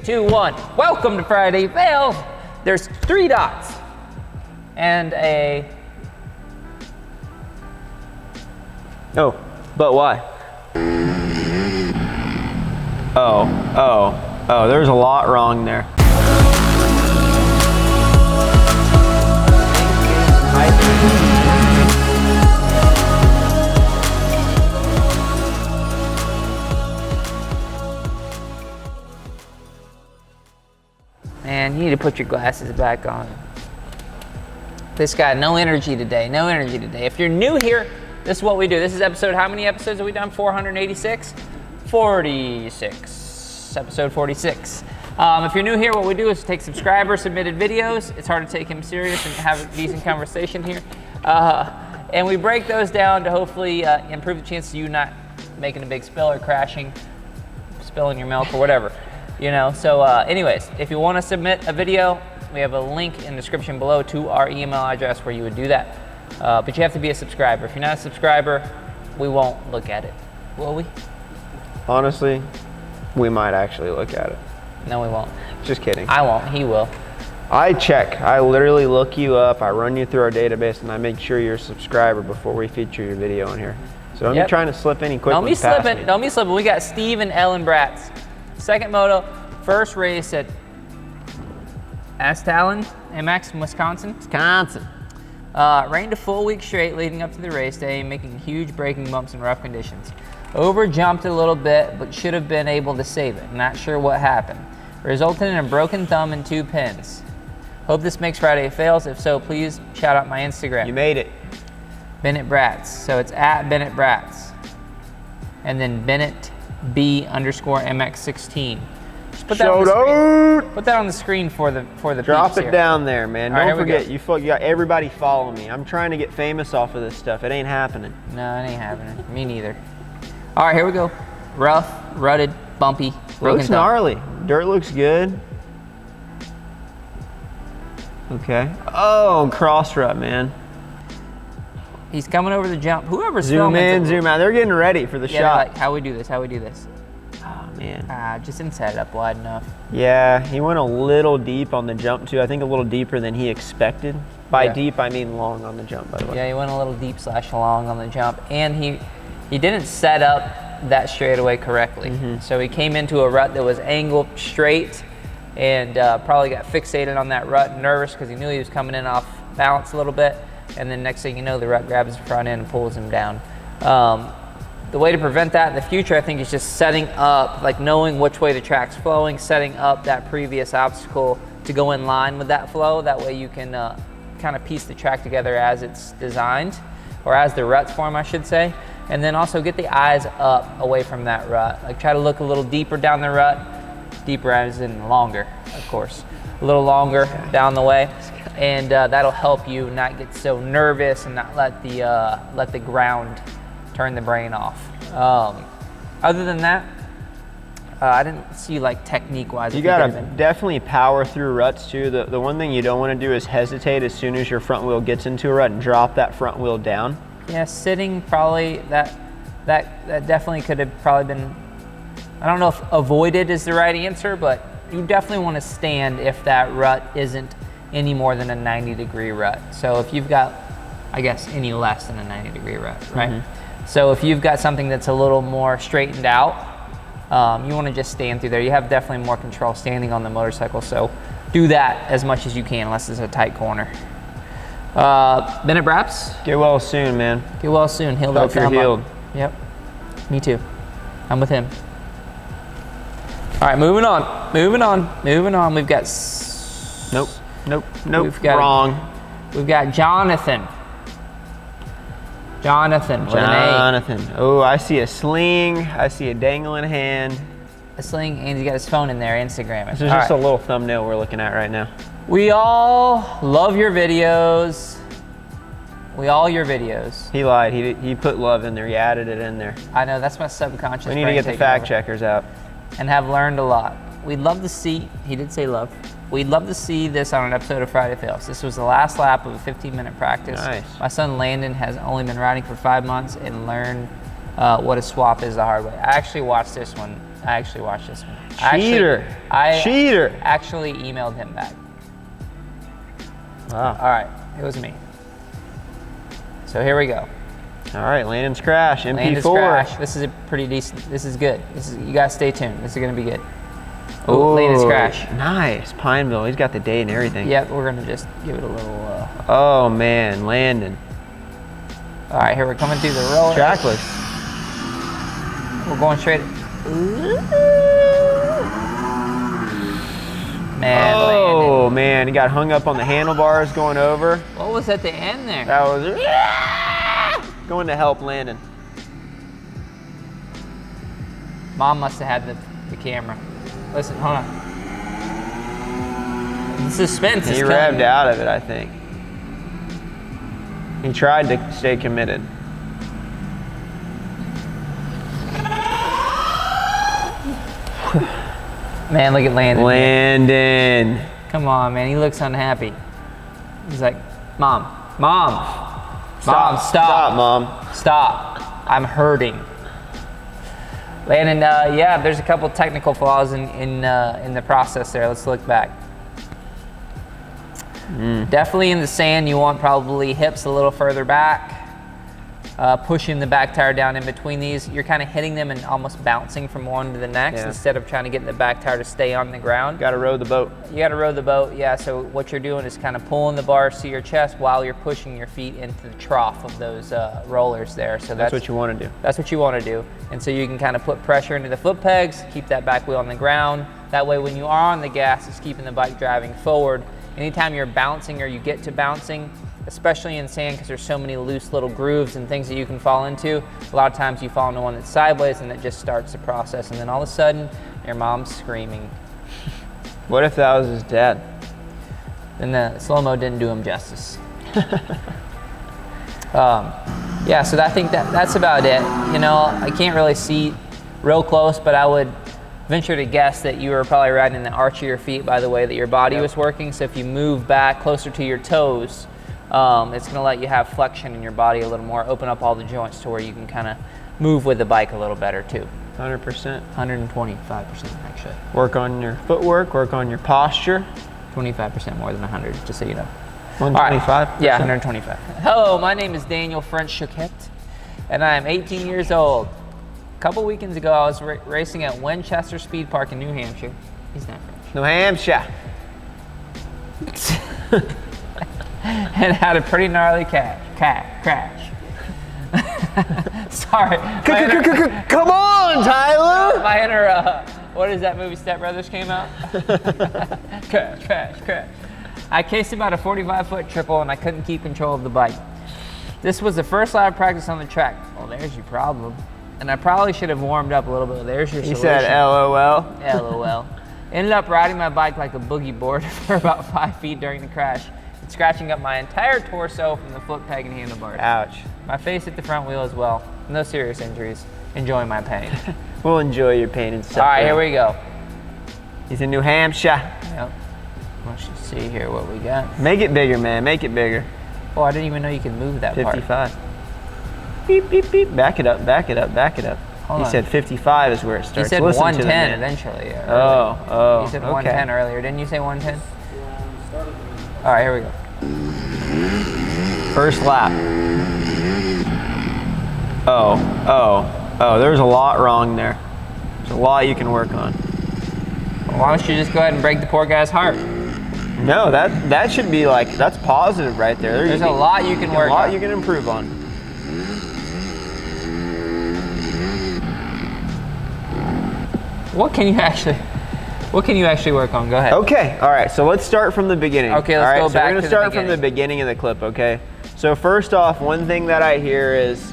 3, 2, 1. Welcome to Friday Fails. There's 3 dots and a... Oh, but why? Oh, there's a lot wrong there. Man, you need to put your glasses back on. This guy, no energy today, no energy today. If you're new here, this is what we do. This is episode, how many episodes have we done? 486? 46, episode 46. If you're new here, what we do is take subscriber submitted videos. It's hard to take him serious and have a decent conversation here. And we break those down to hopefully improve the chances of you not making a big spill or crashing, spilling your milk or whatever. You know, so anyways, if you want to submit a video, we have a link in the description below to our email address where you would do that. But you have to be a subscriber. If you're not a subscriber, we won't look at it. Will we? Honestly, we might actually look at it. No, we won't. Just kidding. I won't. He will. I check. I literally look you up. I run you through our database, and I make sure you're a subscriber before we feature your video on here. So don't be trying to slip any quick ones past me. Don't be slipping. We got Steve and Ellen Bratz. Second moto, first race at Astalin, MX in Wisconsin. Rained a full week straight leading up to the race day, making huge braking bumps in rough conditions. Over jumped a little bit, but should have been able to save it. Not sure what happened. Resulted in a broken thumb and 2 pins. Hope this makes Friday Fails. If so, please shout out my Instagram. You made it. Bennett Bratz. So it's at Bennett Bratz. And then Bennett B_MX16. Just put that on the screen. Put that on the screen for the Drop it here. down there, man. All right, Don't forget, you got everybody follow me. I'm trying to get famous off of this stuff. It ain't happening. No, it ain't happening. Me neither. All right, here we go. Rough, rutted, bumpy, broken Looks thumb. gnarly. Dirt looks good. Okay. Oh, cross rut, man. He's coming over the jump. Whoever's zoom filming in, zoom out. They're getting ready for the shot. Like, how we do this? Oh, man. Just didn't set it up wide enough. Yeah, he went a little deep on the jump, too. I think a little deeper than he expected. By deep, I mean long on the jump, by the way. Yeah, he went a little deep / long on the jump. And he didn't set up that straightaway correctly. So he came into a rut that was angled straight and probably got fixated on that rut, nervous because he knew he was coming in off balance a little bit. And then next thing you know, the rut grabs the front end and pulls him down. The way to prevent that in the future, I think, is just setting up, like knowing which way the track's flowing, setting up that previous obstacle to go in line with that flow. That way you can kind of piece the track together as it's designed, or as the ruts form, I should say. And then also get the eyes up away from that rut. Like try to look a little deeper down the rut, deeper as in longer, of course. A little longer down the way. And that'll help you not get so nervous and not let the ground turn the brain off. Other than that, I didn't see like technique-wise. You gotta definitely power through ruts too. The one thing you don't want to do is hesitate as soon as your front wheel gets into a rut and drop that front wheel down. Yeah, sitting probably that definitely could have probably been. I don't know if avoided is the right answer, but you definitely want to stand if that rut isn't any more than a 90-degree rut. So if you've got, I guess, any less than a 90-degree rut, right? So if you've got something that's a little more straightened out, you want to just stand through there. You have definitely more control standing on the motorcycle, so do that as much as you can, unless it's a tight corner. Bennett Bratz? Get well soon, man. Get well soon. Heal that Hope you're healed. Yep. Me too. I'm with him. All right, moving on. We've got... Nope. Wrong. We've got Jonathan. Jonathan. Oh, I see a sling. I see a dangling hand. A sling, and he's got his phone in there, Instagram. This is just a little thumbnail we're looking at right now. We all love your videos. Your videos. He lied. He put love in there. He added it in there. I know, that's my subconscious. We need to get the fact checkers out. And have learned a lot. We'd love to see, he did say love. We'd love to see this on an episode of Friday Fails. This was the last lap of a 15-minute practice. Nice. My son Landon has only been riding for 5 months and learned what a swap is the hard way. I actually watched this one I actually watched this one. Cheater. Cheater. Actually emailed him back. Wow. All right, it was me. So here we go. All right, Landon's crash, MP4. Landon's crash. This is a pretty decent. This is good. You guys stay tuned. This is gonna be good. Oh, Landon's crash. Nice, Pineville. He's got the date and everything. Yep, we're gonna just give it a little. Oh man, Landon. All right, here we're coming through the roller. Trackless. We're going straight. Man, oh Landon. Man, he got hung up on the handlebars going over. What was at the end there? That was going to help Landon. Mom must have had the camera. Listen, hold on. The suspense is He revved out of it, I think. He tried to stay committed. Man, look at Landon. Landon. Come on, man. He looks unhappy. He's like, Mom, Stop, Mom. Stop. I'm hurting. Landon, yeah, there's a couple technical flaws in the process there. Let's look back. Definitely in the sand, you want probably hips a little further back. Pushing the back tire down in between these. You're kind of hitting them and almost bouncing from one to the next instead of trying to get the back tire to stay on the ground. Got to row the boat. You got to row the boat, yeah. So what you're doing is kind of pulling the bars to your chest while you're pushing your feet into the trough of those rollers there. So that's what you want to do. That's what you want to do. And so you can kind of put pressure into the foot pegs, keep that back wheel on the ground. That way when you are on the gas, it's keeping the bike driving forward. Anytime you're bouncing or you get to bouncing, especially in sand because there's so many loose little grooves and things that you can fall into, a lot of times you fall into one that's sideways and it just starts the process, and then all of a sudden your mom's screaming. What if that was his dad? Then the slow-mo didn't do him justice. Yeah, so I think that's about it. You know, I can't really see real close, but I would venture to guess that you were probably riding in the arch of your feet by the way that your body was working. So if you move back closer to your toes, it's going to let you have flexion in your body a little more, open up all the joints to where you can kind of move with the bike a little better too. 100%. 125% actually. Work on your footwork, work on your posture. 25% more than 100, just so you know. 125? Right. Yeah, 125. Hello, my name is Daniel French Choquette, and I am 18 years old. A couple weekends ago, I was racing at Winchester Speed Park in New Hampshire. He's not French. New Hampshire. And had a pretty gnarly crash. Sorry. Come on, Tyler! My inner, what is that movie Step Brothers came out? Crash. I cased about a 45-foot triple and I couldn't keep control of the bike. This was the first lap of practice on the track. Well, there's your problem. And I probably should have warmed up a little bit. There's your solution. He said LOL. LOL. Ended up riding my bike like a boogie board for about 5 feet during the crash, and scratching up my entire torso from the foot peg and handlebars. Ouch. My face hit the front wheel as well. No serious injuries. Enjoying my pain. We'll enjoy your pain and stuff. All right, here we go. He's in New Hampshire. Yep. Let's just see here what we got. Make it bigger, man. Make it bigger. Oh, I didn't even know you could move that 55. part. Beep, beep, beep. Back it up. Hold He on. said 55 is where it starts. He said Listen 110 to the man. eventually. Oh. He said okay. 110 earlier. Didn't you say 110? All right, here we go. First lap. Oh. There's a lot wrong there. There's a lot you can work on. Well, why don't you just go ahead and break the poor guy's heart? No, that should be like, that's positive right there. There's a lot you can work on. A lot you can improve on. What can you actually work on? Go ahead. Okay, all right, so let's start from the beginning. Okay, let's go back we're gonna to start the from the beginning of the clip, okay? So first off, one thing that I hear is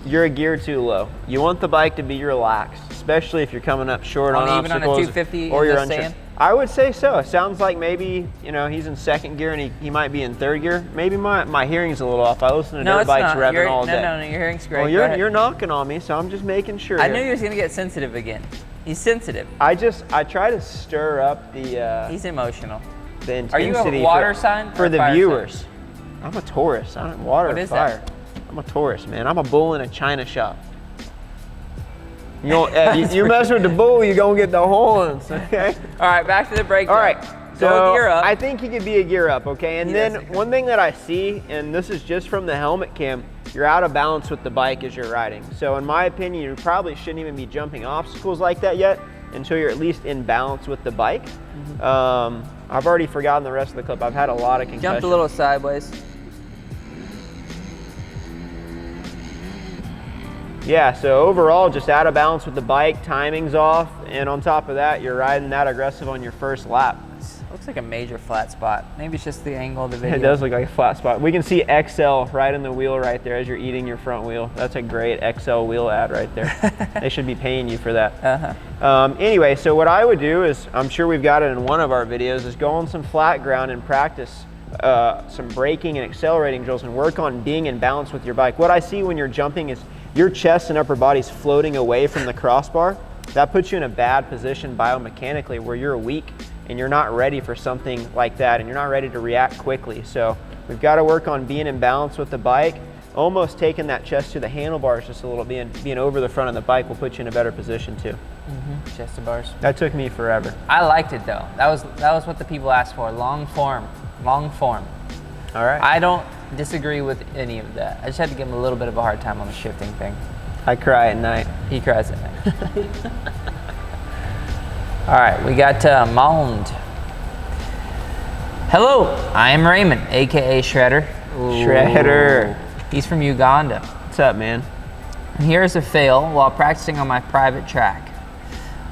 you're a gear too low. You want the bike to be relaxed, especially if you're coming up short on even obstacles. on a 250 or in you're the sand? I would say so. It sounds like maybe, he's in second gear and he might be in third gear. Maybe my hearing's a little off. I listen to dirt bikes revving all day. No, your hearing's great. Well, you're knocking on me, so I'm just making sure. I knew he was gonna get sensitive again. He's sensitive. I try to stir up the He's emotional. the intensity. Are you a water sign for or the fire viewers? sign? I'm a Taurus. I don't water What or is fire. that? I'm a Taurus, man. I'm a bull in a china shop. You mess with the bull, you're going to get the horns, okay? All right, back to the breakdown. All right, so gear up. I think he could be a gear up, okay? And then one thing that I see, and this is just from the helmet cam, you're out of balance with the bike as you're riding. So in my opinion, you probably shouldn't even be jumping obstacles like that yet until you're at least in balance with the bike. I've already forgotten the rest of the clip. I've had a lot of concussions. Jumped a little sideways. Yeah, so overall, just out of balance with the bike, timing's off, and on top of that, you're riding that aggressive on your first lap. Looks like a major flat spot. Maybe it's just the angle of the video. It does look like a flat spot. We can see XL right in the wheel right there as you're eating your front wheel. That's a great XL wheel ad right there. They should be paying you for that. Anyway, so what I would do is, I'm sure we've got it in one of our videos, is go on some flat ground and practice some braking and accelerating drills and work on being in balance with your bike. What I see when you're jumping is your chest and upper body's floating away from the crossbar. That puts you in a bad position biomechanically where you're weak and you're not ready for something like that and you're not ready to react quickly. So we've got to work on being in balance with the bike, almost taking that chest to the handlebars just a little, being over the front of the bike will put you in a better position too. Chest to bars. That took me forever. I liked it though. That was what the people asked for. Long form. Long form. All right. I don't disagree with any of that. I just had to give him a little bit of a hard time on the shifting thing. I cry at night. He cries at night. All right, we got Mond. Hello, I am Raymond, aka Shredder. Ooh. Shredder. He's from Uganda. What's up, man? And here's a fail while practicing on my private track.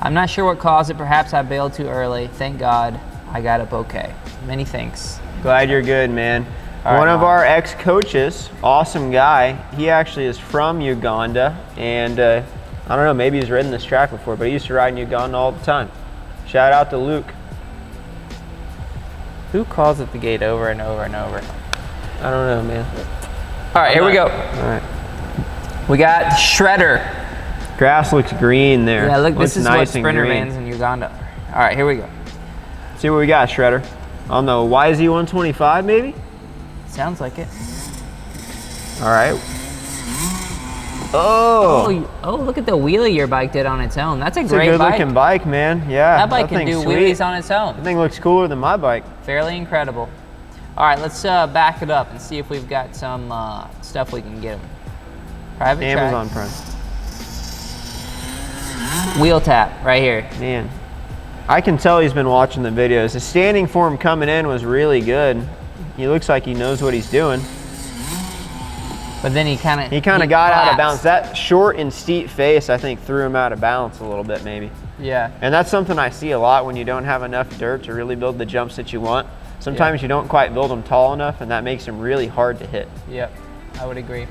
I'm not sure what caused it. Perhaps I bailed too early. Thank God I got up okay. Many thanks. Glad you're good, man. One of our ex-coaches, awesome guy, he actually is from Uganda, and I don't know, maybe he's ridden this track before, but he used to ride in Uganda all the time. Shout out to Luke. Who calls at the gate over and over and over? I don't know, man. All right, here we go. All right. We got Shredder. Grass looks green there. Yeah, look, looks this is nice what sprinter and green. vans in Uganda. All right, here we go. See what we got, Shredder. On the YZ125, maybe? Sounds like it. All right. Oh, look at the wheelie your bike did on its own. That's a it's great a good bike. looking bike, man. Yeah. That bike can do wheelies on its own. That thing looks cooler than my bike. Fairly incredible. All right, let's back it up and see if we've got some stuff we can get them. Private Amazon track. Prime. Wheel tap right here. Man, I can tell he's been watching the videos. The standing form coming in was really good. He looks like he knows what he's doing. But then he kind of got out of balance. That short and steep face, I think, threw him out of balance a little bit, maybe. Yeah. And that's something I see a lot when you don't have enough dirt to really build the jumps that you want. Sometimes you don't quite build them tall enough, and that makes them really hard to hit. Yep, I would agree.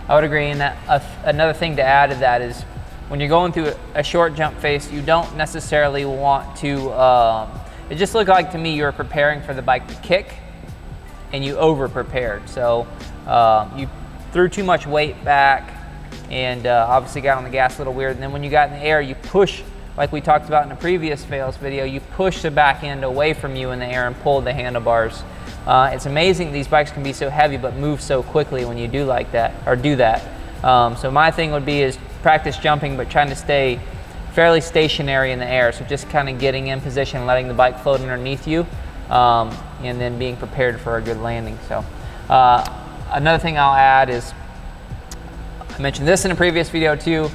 I would agree. And that another thing to add to that is when you're going through a short jump face, you don't necessarily want to. It just looked like to me you were preparing for the bike to kick, and you over prepared. So you threw too much weight back, and obviously got on the gas a little weird. And then when you got in the air, you push. Like we talked about in a previous fails video, you push the back end away from you in the air and pull the handlebars. It's amazing these bikes can be so heavy but move so quickly when you do like that or do that. So my thing would be is practice jumping but trying to stay fairly stationary in the air. So just kind of getting in position, letting the bike float underneath you, and then being prepared for a good landing. So another thing I'll add is, I mentioned this in a previous video too,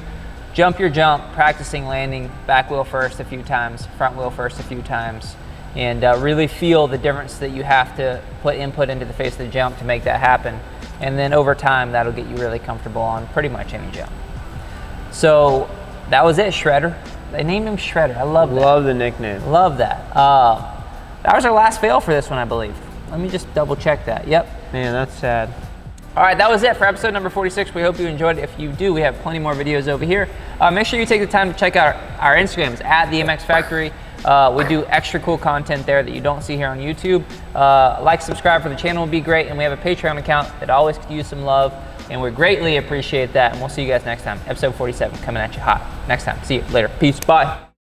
jump your jump, practicing landing back wheel first a few times, front wheel first a few times, and really feel the difference that you have to put input into the face of the jump to make that happen. And then over time, that'll get you really comfortable on pretty much any jump. So that was it, Shredder. They named him Shredder. I love that. Love the nickname. Love that. That was our last fail for this one, I believe. Let me just double check that. Yep. Man, that's sad. All right, that was it for episode number 46. We hope you enjoyed it. If you do, we have plenty more videos over here. Make sure you take the time to check out our Instagrams at the MX Factory. We do extra cool content there that you don't see here on YouTube. Like, subscribe for the channel would be great. And we have a Patreon account that always could use some love. And we greatly appreciate that. And we'll see you guys next time. Episode 47 coming at you hot. Next time. See you later. Peace. Bye.